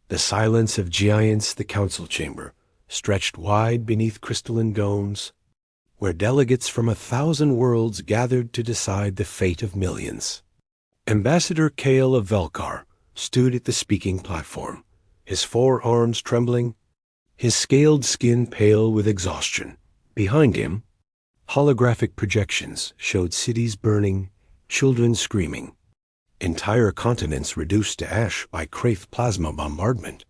The silence of giants, the council chamber, stretched wide beneath crystalline domes, where delegates from 1,000 worlds gathered to decide the fate of millions. Ambassador Kale of Velkar stood at the speaking platform, his forearms trembling, his scaled skin pale with exhaustion. Behind him, holographic projections showed cities burning, children screaming, entire continents reduced to ash by Kraith plasma bombardment.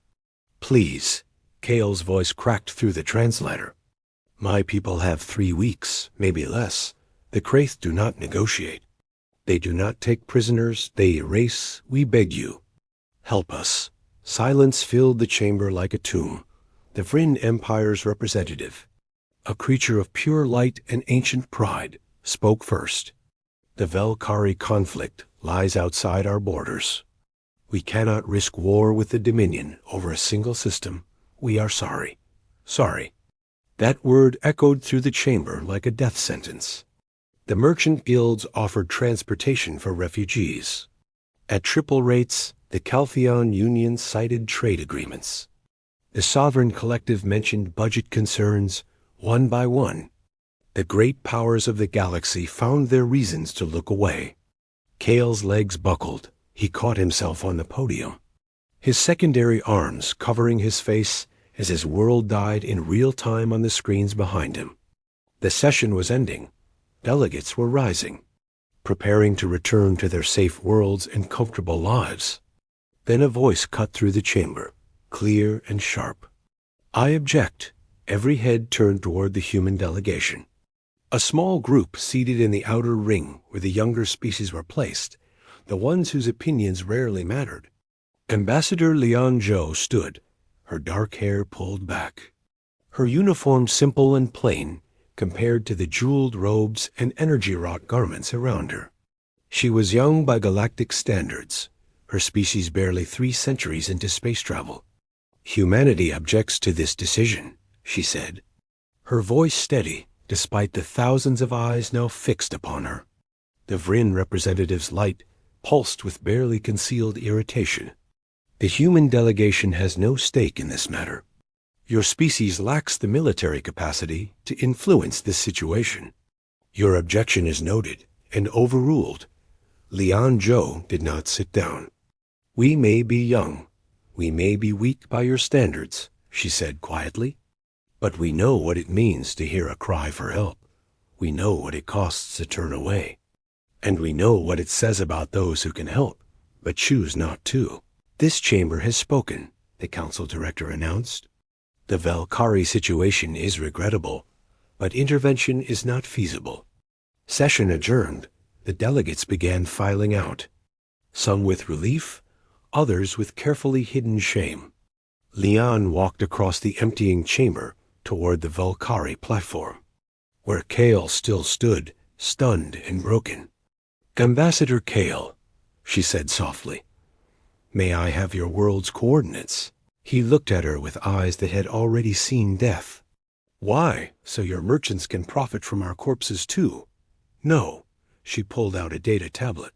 "Please," Kale's voice cracked through the translator. "My people have 3 weeks, maybe less. The Kraith do not negotiate. They do not take prisoners, they erase. We beg you. Help us." Silence filled the chamber like a tomb. The Vryn Empire's representative, a creature of pure light and ancient pride, spoke first. "The Velkari conflict lies outside our borders. We cannot risk war with the Dominion over a single system. We are sorry. Sorry." That word echoed through the chamber like a death sentence. The merchant guilds offered transportation for refugees. At triple rates, the Caltheon Union cited trade agreements. The Sovereign Collective mentioned budget concerns one by one. The great powers of the galaxy found their reasons to look away. Kale's legs buckled. He caught himself on the podium, his secondary arms covering his face as his world died in real time on the screens behind him. The session was ending. Delegates were rising, preparing to return to their safe worlds and comfortable lives. Then a voice cut through the chamber, clear and sharp. "I object." Every head turned toward the human delegation. A small group seated in the outer ring where the younger species were placed, the ones whose opinions rarely mattered. Ambassador Lian Zhou stood, her dark hair pulled back, her uniform simple and plain compared to the jeweled robes and energy-wrought garments around her. She was young by galactic standards, her species barely 3 centuries into space travel. "Humanity objects to this decision," she said, her voice steady despite the thousands of eyes now fixed upon her. The Vryn representative's light pulsed with barely concealed irritation. "The human delegation has no stake in this matter. Your species lacks the military capacity to influence this situation. Your objection is noted and overruled." Lian Zhou did not sit down. "We may be young, we may be weak by your standards," she said quietly, "but we know what it means to hear a cry for help. We know what it costs to turn away. And we know what it says about those who can help, but choose not to." "This chamber has spoken," the council director announced. "The Velkari situation is regrettable, but intervention is not feasible." Session adjourned. The delegates began filing out, some with relief, others with carefully hidden shame. Lian walked across the emptying chamber toward the Velkari platform, where Kale still stood, stunned and broken. "Ambassador Kale," she said softly, "may I have your world's coordinates?" He looked at her with eyes that had already seen death. "Why? So your merchants can profit from our corpses too?" "No." She pulled out a data tablet.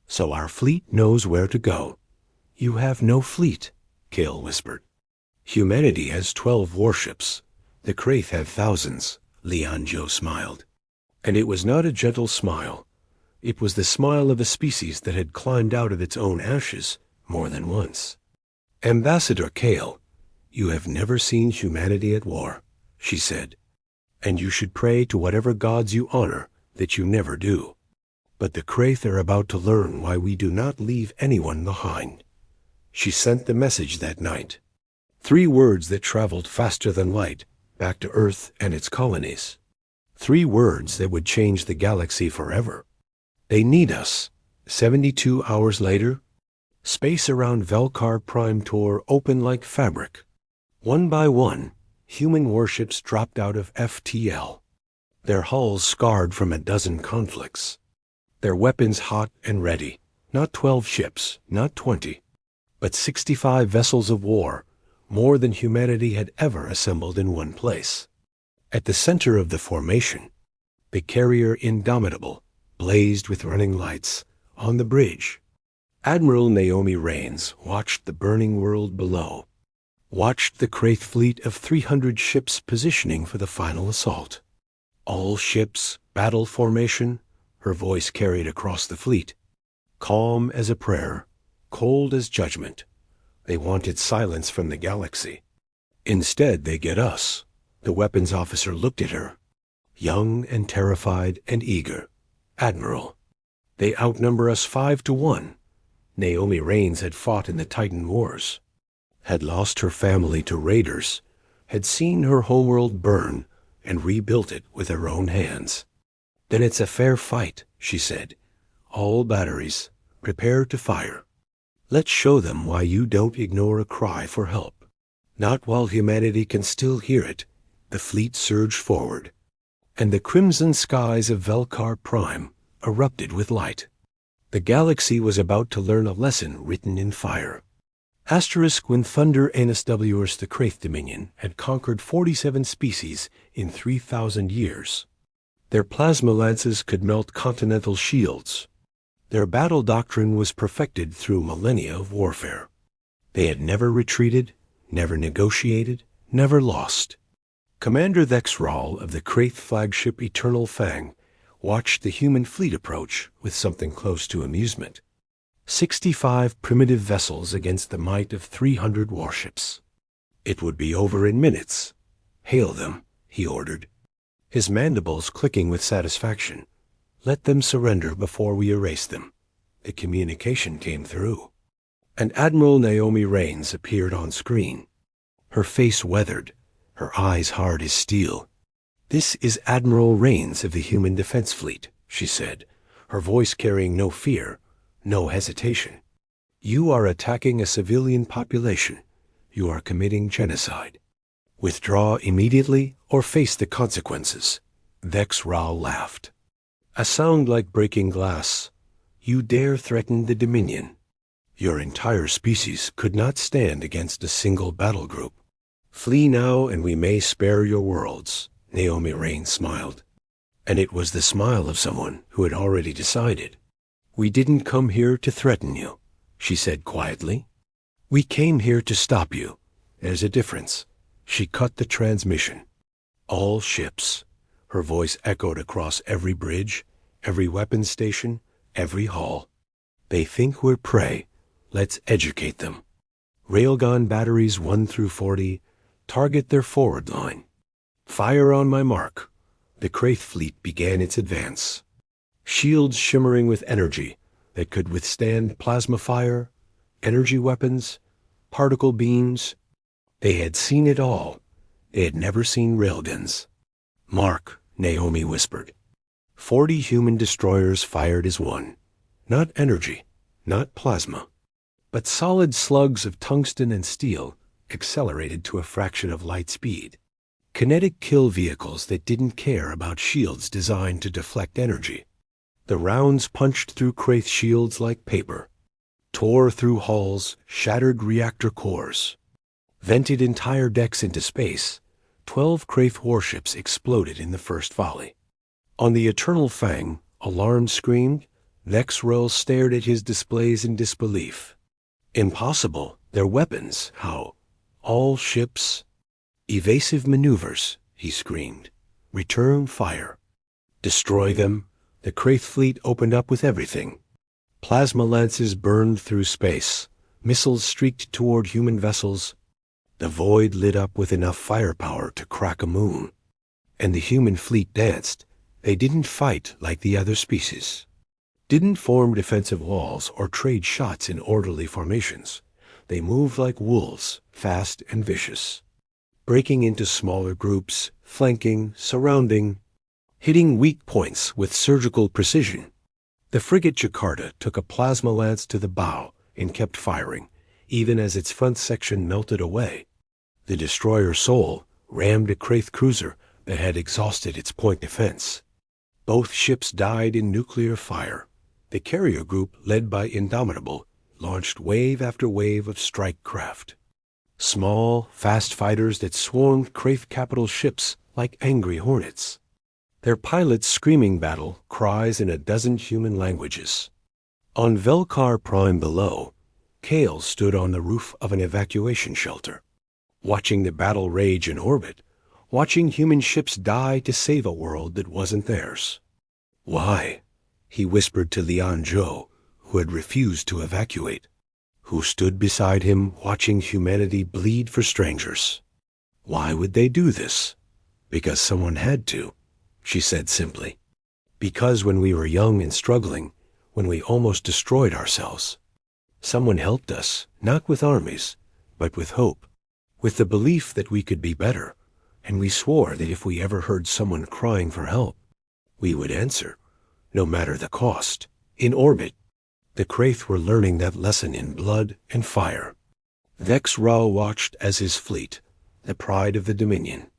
"So our fleet knows where to go." "You have no fleet," Kale whispered. "Humanity has 12 warships. The Kraith have thousands," Lian Zhou smiled. And it was not a gentle smile. It was the smile of a species that had climbed out of its own ashes more than once. "Ambassador Kale, you have never seen humanity at war," she said, "and you should pray to whatever gods you honor that you never do. But the Kraith are about to learn why we do not leave anyone behind." She sent the message that night. 3 words that traveled faster than light back to Earth and its colonies. 3 words that would change the galaxy forever. "They need us." 72 hours later, space around Velkar Prime Tor opened like fabric. One by one, human warships dropped out of FTL, their hulls scarred from a dozen conflicts, their weapons hot and ready. Not 12 ships, not 20, but 65 vessels of war, more than humanity had ever assembled in one place. At the center of the formation, the carrier Indomitable blazed with running lights on the bridge. Admiral Naomi Raines watched the burning world below, watched the Kraith fleet of 300 ships positioning for the final assault. All ships, battle formation, her voice carried across the fleet. Calm as a prayer, cold as judgment. They wanted silence from the galaxy. Instead, they get us. The weapons officer looked at her, young and terrified and eager. Admiral, they outnumber us 5-1. Naomi Raines had fought in the Titan Wars, had lost her family to raiders, had seen her homeworld burn and rebuilt it with her own hands. Then it's a fair fight, she said. All batteries, prepare to fire. Let's show them why you don't ignore a cry for help. Not while humanity can still hear it. The fleet surged forward, and the crimson skies of Velkar Prime erupted with light. The galaxy was about to learn a lesson written in fire. When Thunder NSWers the Kraith Dominion had conquered 47 species in 3,000 years. Their plasma lances could melt continental shields. Their battle doctrine was perfected through millennia of warfare. They had never retreated, never negotiated, never lost. Commander Thexral of the Kraith flagship Eternal Fang watched the human fleet approach with something close to amusement. 65 primitive vessels against the might of 300 warships. It would be over in minutes. Hail them, he ordered, his mandibles clicking with satisfaction. Let them surrender before we erase them. The communication came through. And Admiral Naomi Raines appeared on screen. Her face weathered, her eyes hard as steel. This is Admiral Raines of the Human Defense Fleet, she said, her voice carrying no fear, no hesitation. You are attacking a civilian population. You are committing genocide. Withdraw immediately or face the consequences. Vex Rao laughed. A sound like breaking glass. You dare threaten the Dominion. Your entire species could not stand against a single battle group. Flee now and we may spare your worlds. Naomi Raines smiled. And it was the smile of someone who had already decided. We didn't come here to threaten you, she said quietly. We came here to stop you. There's a difference. She cut the transmission. All ships. Her voice echoed across every bridge, every weapons station, every hall. They think we're prey. Let's educate them. Railgun batteries 1 through 40, target their forward line. Fire on my mark. The Kraith fleet began its advance. Shields shimmering with energy that could withstand plasma fire, energy weapons, particle beams. They had seen it all. They had never seen railguns. Mark, Naomi whispered. 40 human destroyers fired as one. Not energy, not plasma, but solid slugs of tungsten and steel accelerated to a fraction of light speed. Kinetic kill vehicles that didn't care about shields designed to deflect energy. The rounds punched through Kraith shields like paper, tore through hulls, shattered reactor cores, vented entire decks into space. 12 Kraith warships exploded in the first volley. On the Eternal Fang, alarm screamed. Vexrel stared at his displays in disbelief. Impossible. Their weapons. How? All ships. Evasive maneuvers, he screamed. Return fire. Destroy them. The Kraith fleet opened up with everything. Plasma lances burned through space. Missiles streaked toward human vessels. The void lit up with enough firepower to crack a moon. And the human fleet danced. They didn't fight like the other species. Didn't form defensive walls or trade shots in orderly formations. They moved like wolves, fast and vicious. Breaking into smaller groups, flanking, surrounding, hitting weak points with surgical precision. The frigate Jakarta took a plasma lance to the bow and kept firing, even as its front section melted away. The destroyer Soul rammed a Kraith cruiser that had exhausted its point defense. Both ships died in nuclear fire. The carrier group, led by Indomitable, launched wave after wave of strike craft. Small, fast fighters that swarmed Kraith capital ships like angry hornets. Their pilots screaming battle cries in a dozen human languages. On Velkar Prime below, Kale stood on the roof of an evacuation shelter, watching the battle rage in orbit, watching human ships die to save a world that wasn't theirs. Why? He whispered to Lian Zhou, who had refused to evacuate, who stood beside him watching humanity bleed for strangers. Why would they do this? Because someone had to, she said simply. Because when we were young and struggling, when we almost destroyed ourselves, someone helped us, not with armies, but with hope, with the belief that we could be better, and we swore that if we ever heard someone crying for help, we would answer, no matter the cost. In orbit, the Kraith were learning that lesson in blood and fire. Vex Rao watched as his fleet, the pride of the Dominion,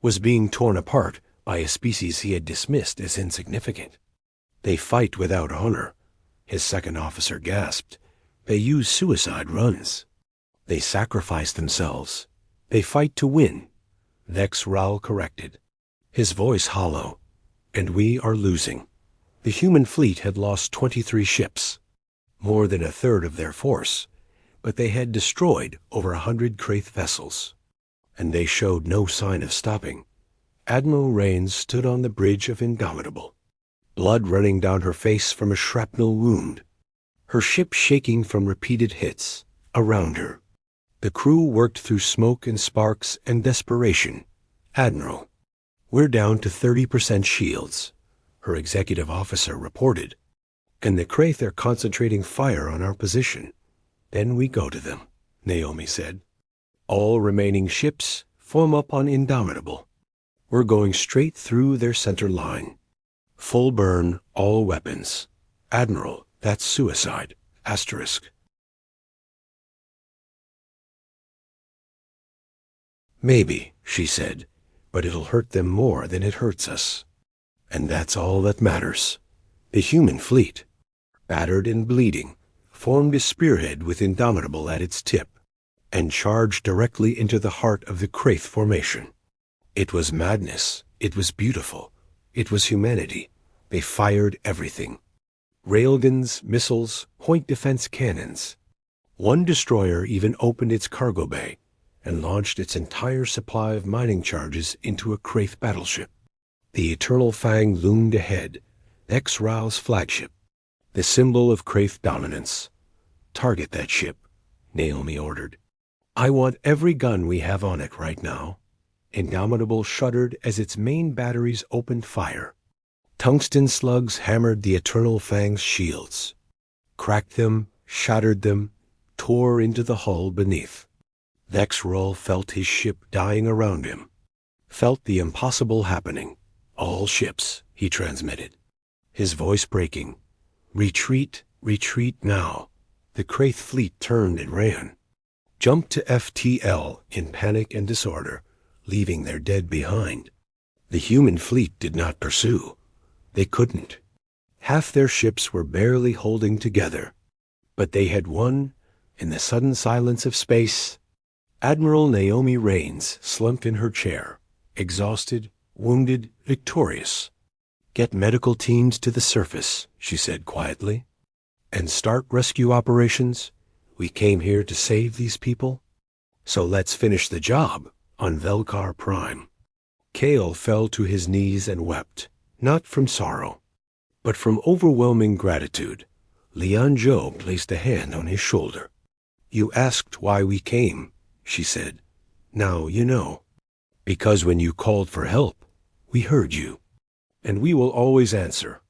was being torn apart by a species he had dismissed as insignificant. They fight without honor, his second officer gasped. They use suicide runs. They sacrifice themselves. They fight to win, Vex Rao corrected, his voice hollow. And we are losing. The human fleet had lost 23 ships, more than a third of their force, but they had destroyed over 100 Kraith vessels. And they showed no sign of stopping. Admiral Rains stood on the bridge of Indomitable, blood running down her face from a shrapnel wound, her ship shaking from repeated hits. Around her, the crew worked through smoke and sparks and desperation. Admiral, we're down to 30% shields, her executive officer reported. And the Kraith are concentrating fire on our position. Then we go to them, Naomi said. All remaining ships form up on Indomitable. We're going straight through their center line. Full burn, all weapons. Admiral, that's suicide. Asterisk. Maybe, she said, but it'll hurt them more than it hurts us. And that's all that matters. The human fleet, battered and bleeding, formed a spearhead with Indomitable at its tip, and charged directly into the heart of the Kraith formation. It was madness. It was beautiful. It was humanity. They fired everything. Railguns, missiles, point defense cannons. One destroyer even opened its cargo bay and launched its entire supply of mining charges into a Kraith battleship. The Eternal Fang loomed ahead, Vex Rao's flagship, the symbol of Kraith dominance. Target that ship, Naomi ordered. I want every gun we have on it right now. Indomitable shuddered as its main batteries opened fire. Tungsten slugs hammered the Eternal Fang's shields, cracked them, shattered them, tore into the hull beneath. Vex Rao felt his ship dying around him, felt the impossible happening. All ships, he transmitted, his voice breaking. Retreat, retreat now. The Kraith fleet turned and ran, jumped to FTL in panic and disorder, leaving their dead behind. The human fleet did not pursue. They couldn't. Half their ships were barely holding together. But they had won. In the sudden silence of space, Admiral Naomi Rains slumped in her chair, exhausted, wounded, victorious. Get medical teams to the surface, she said quietly, and start rescue operations. We came here to save these people, so let's finish the job on Velkar Prime. Kale fell to his knees and wept, not from sorrow, but from overwhelming gratitude. Lian Zhou placed a hand on his shoulder. You asked why we came, she said. Now you know. Because when you called for help, we heard you. And we will always answer.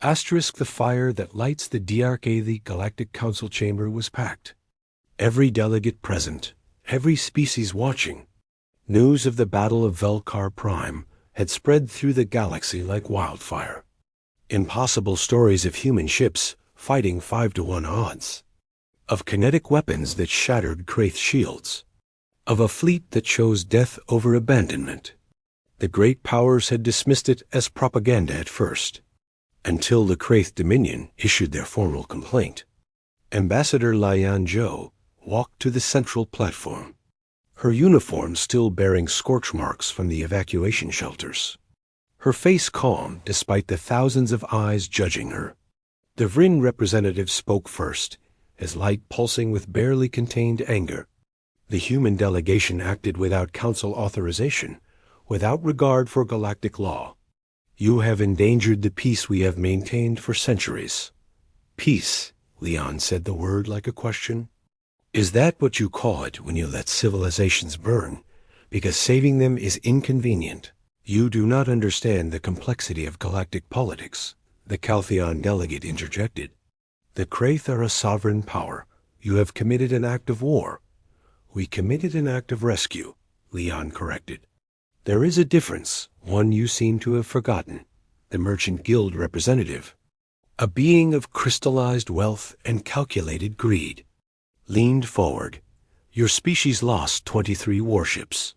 Asterisk the fire that lights the DRK Galactic Council chamber was packed. Every delegate present, every species watching. News of the Battle of Velkar Prime had spread through the galaxy like wildfire. Impossible stories of human ships fighting 5-to-1 odds. Of kinetic weapons that shattered Kraith shields. Of a fleet that chose death over abandonment. The great powers had dismissed it as propaganda at first, until the Kraith Dominion issued their formal complaint. Ambassador Lian Zhou walked to the central platform, her uniform still bearing scorch marks from the evacuation shelters. Her face calm despite the thousands of eyes judging her. The Vrin representative spoke first, his light pulsing with barely contained anger. The human delegation acted without council authorization, without regard for galactic law. You have endangered the peace we have maintained for centuries. Peace, Leon said the word like a question. Is that what you call it when you let civilizations burn, because saving them is inconvenient? You do not understand the complexity of galactic politics, the Caltheon delegate interjected. The Kraith are a sovereign power. You have committed an act of war. We committed an act of rescue, Leon corrected. There is a difference, one you seem to have forgotten. The Merchant Guild representative, a being of crystallized wealth and calculated greed, leaned forward. Your species lost 23 warships.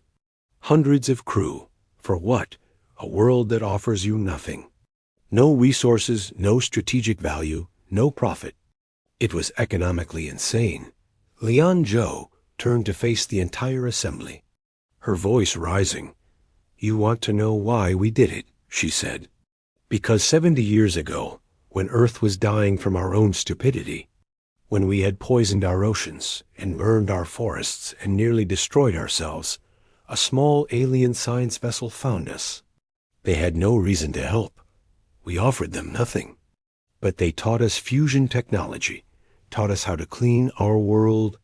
Hundreds of crew. For what? A world that offers you nothing. No resources, no strategic value, no profit. It was economically insane. Leon Zhou turned to face the entire assembly, her voice rising. You want to know why we did it, she said. Because 70 years ago, when Earth was dying from our own stupidity, when we had poisoned our oceans and burned our forests and nearly destroyed ourselves, a small alien science vessel found us. They had no reason to help. We offered them nothing. But they taught us fusion technology, taught us how to clean our world,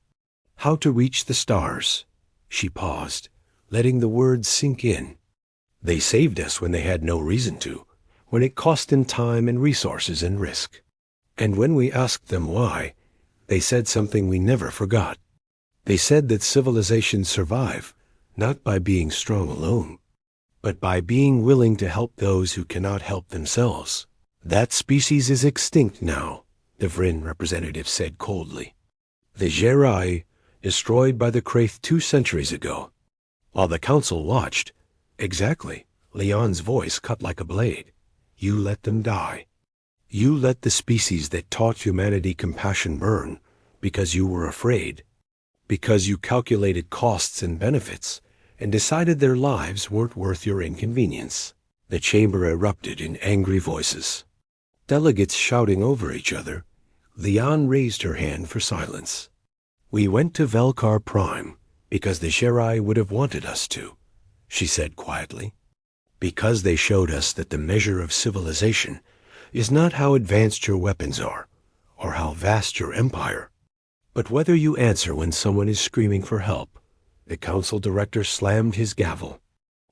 how to reach the stars. She paused, letting the words sink in. They saved us when they had no reason to, when it cost them time and resources and risk. And when we asked them why, they said something we never forgot. They said that civilizations survive, not by being strong alone, but by being willing to help those who cannot help themselves. That species is extinct now, the Vrin representative said coldly. The Jerai, destroyed by the Kraith 2 centuries ago. While the council watched, exactly, Leon's voice cut like a blade. You let them die. You let the species that taught humanity compassion burn because you were afraid, because you calculated costs and benefits and decided their lives weren't worth your inconvenience. The chamber erupted in angry voices. Delegates shouting over each other. Leon raised her hand for silence. We went to Velkar Prime because the Jerai would have wanted us to, she said quietly. Because they showed us that the measure of civilization is not how advanced your weapons are, or how vast your empire, but whether you answer when someone is screaming for help. The council director slammed his gavel.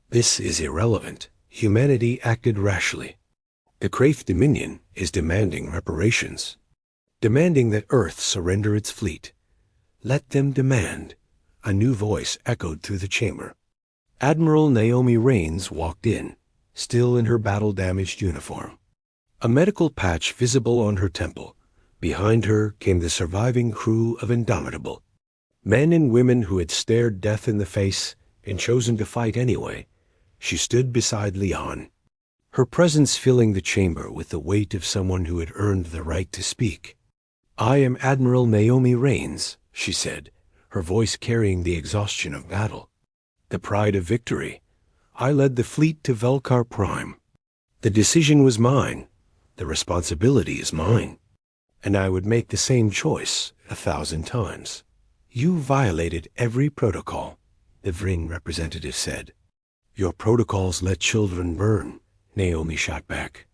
This is irrelevant. Humanity acted rashly. The Kraith Dominion is demanding reparations, demanding that Earth surrender its fleet. Let them demand. A new voice echoed through the chamber. Admiral Naomi Raines walked in, still in her battle-damaged uniform, a medical patch visible on her temple. Behind her came the surviving crew of Indomitable, men and women who had stared death in the face and chosen to fight anyway. She stood beside Leon, her presence filling the chamber with the weight of someone who had earned the right to speak. I am Admiral Naomi Raines, she said, her voice carrying the exhaustion of battle, the pride of victory. I led the fleet to Velkar Prime. The decision was mine. The responsibility is mine. And I would make the same choice 1,000 times. You violated every protocol, the Vrin representative said. Your protocols let children burn, Naomi shot back.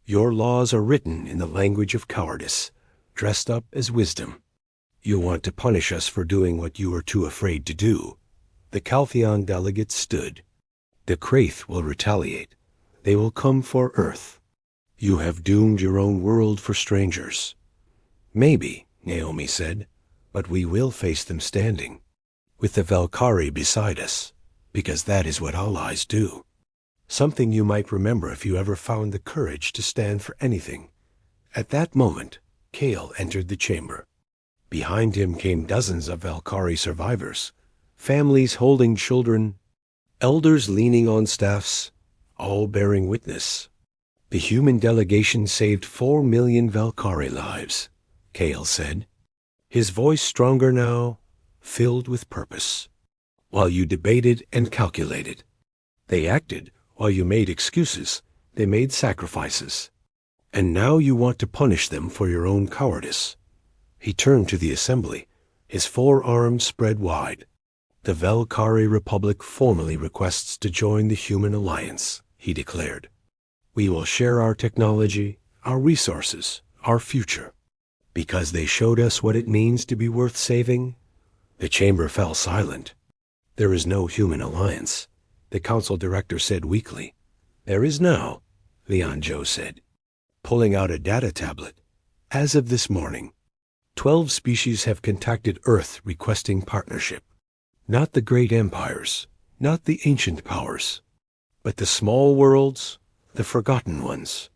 Your laws are written in the language of cowardice, dressed up as wisdom. You want to punish us for doing what you were too afraid to do. The Caltheon delegate stood. The Kraith will retaliate. They will come for Earth. You have doomed your own world for strangers. Maybe, Naomi said, but we will face them standing, with the Valkyrie beside us, because that is what allies do. Something you might remember if you ever found the courage to stand for anything. At that moment, Kale entered the chamber. Behind him came dozens of Valkyrie survivors, families holding children, elders leaning on staffs, all bearing witness. The human delegation saved 4 million Valkyrie lives, Kale said, his voice stronger now, filled with purpose. While you debated and calculated, they acted. While you made excuses, they made sacrifices. And now you want to punish them for your own cowardice. He turned to the assembly, his forearms spread wide. The Velkari Republic formally requests to join the Human Alliance, he declared. We will share our technology, our resources, our future. Because they showed us what it means to be worth saving. The chamber fell silent. There is no Human Alliance, the council director said weakly. There is now, Leon Joe said, pulling out a data tablet. As of this morning, 12 species have contacted Earth requesting partnership. Not the great empires, not the ancient powers, but the small worlds, the forgotten ones,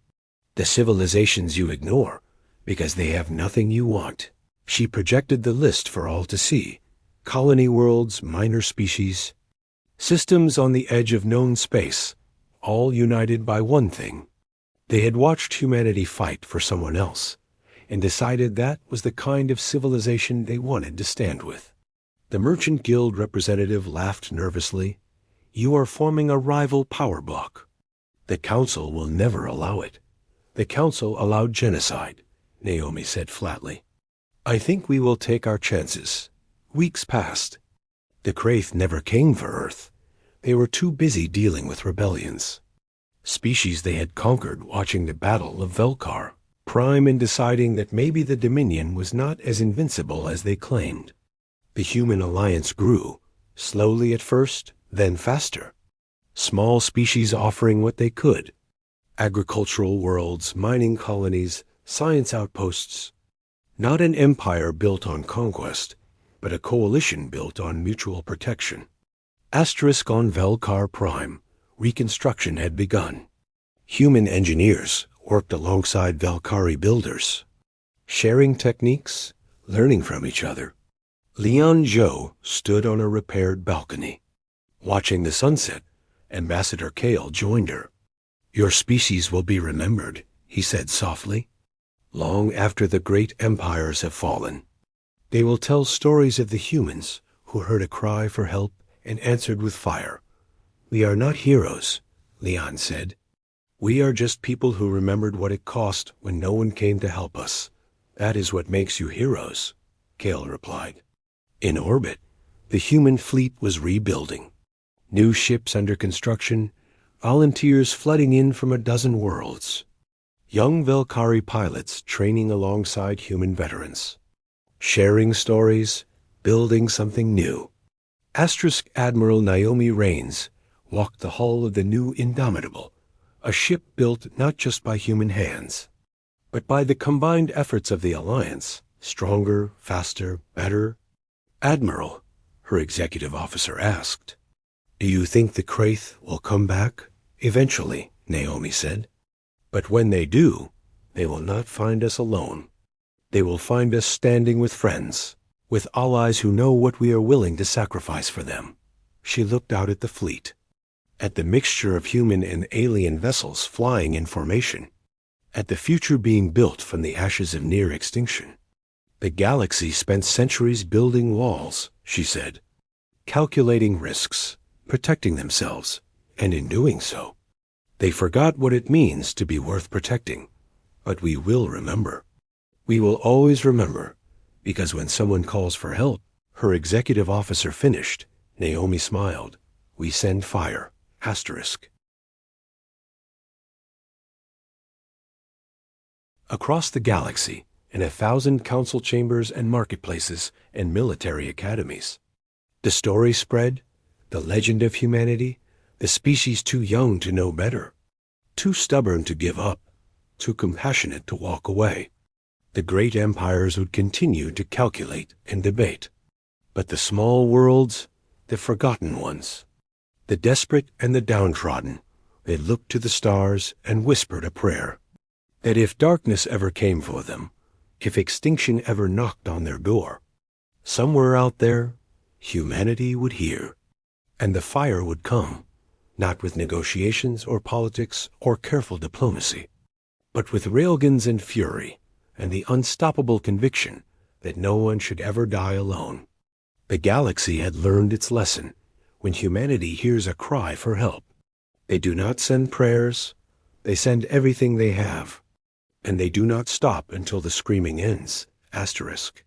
the civilizations you ignore because they have nothing you want. She projected the list for all to see. Colony worlds, minor species, systems on the edge of known space, all united by one thing. They had watched humanity fight for someone else and decided that was the kind of civilization they wanted to stand with. The Merchant Guild representative laughed nervously. You are forming a rival power block. The council will never allow it. The council allowed genocide, Naomi said flatly. I think we will take our chances. Weeks passed. The Kraith never came for Earth. They were too busy dealing with rebellions. Species they had conquered watching the Battle of Velkar, prime in deciding that maybe the Dominion was not as invincible as they claimed. The Human Alliance grew, slowly at first, then faster. Small species offering what they could. Agricultural worlds, mining colonies, science outposts. Not an empire built on conquest, but a coalition built on mutual protection. Asterisk on Velkar Prime, reconstruction had begun. Human engineers worked alongside Velkari builders, sharing techniques, learning from each other. Leon Joe stood on a repaired balcony. Watching the sunset, Ambassador Kale joined her. Your species will be remembered, he said softly. Long after the great empires have fallen. They will tell stories of the humans who heard a cry for help and answered with fire. We are not heroes, Leon said. We are just people who remembered what it cost when no one came to help us. That is what makes you heroes, Kale replied. In orbit, the human fleet was rebuilding. New ships under construction, volunteers flooding in from a dozen worlds. Young Velkari pilots training alongside human veterans. Sharing stories, building something new. Asterisk Admiral Naomi Raines walked the hull of the new Indomitable, a ship built not just by human hands, but by the combined efforts of the Alliance, stronger, faster, better. Admiral, her executive officer asked. Do you think the Kraith will come back? Eventually, Naomi said. But when they do, they will not find us alone. They will find us standing with friends, with allies who know what we are willing to sacrifice for them. She looked out at the fleet, at the mixture of human and alien vessels flying in formation, at the future being built from the ashes of near extinction. The galaxy spent centuries building walls, she said, calculating risks, protecting themselves, and in doing so, they forgot what it means to be worth protecting. But we will remember. We will always remember, because when someone calls for help, her executive officer finished. Naomi smiled. We send fire. Asterisk. Across the galaxy, in 1,000 council chambers and marketplaces and military academies. The story spread, the legend of humanity, the species too young to know better, too stubborn to give up, too compassionate to walk away. The great empires would continue to calculate and debate. But the small worlds, the forgotten ones, the desperate and the downtrodden, they looked to the stars and whispered a prayer, that if darkness ever came for them, if extinction ever knocked on their door, somewhere out there, humanity would hear, and the fire would come, not with negotiations or politics or careful diplomacy, but with railguns and fury, and the unstoppable conviction that no one should ever die alone. The galaxy had learned its lesson. When humanity hears a cry for help, they do not send prayers, they send everything they have. and they do not stop until the screaming ends. Asterisk.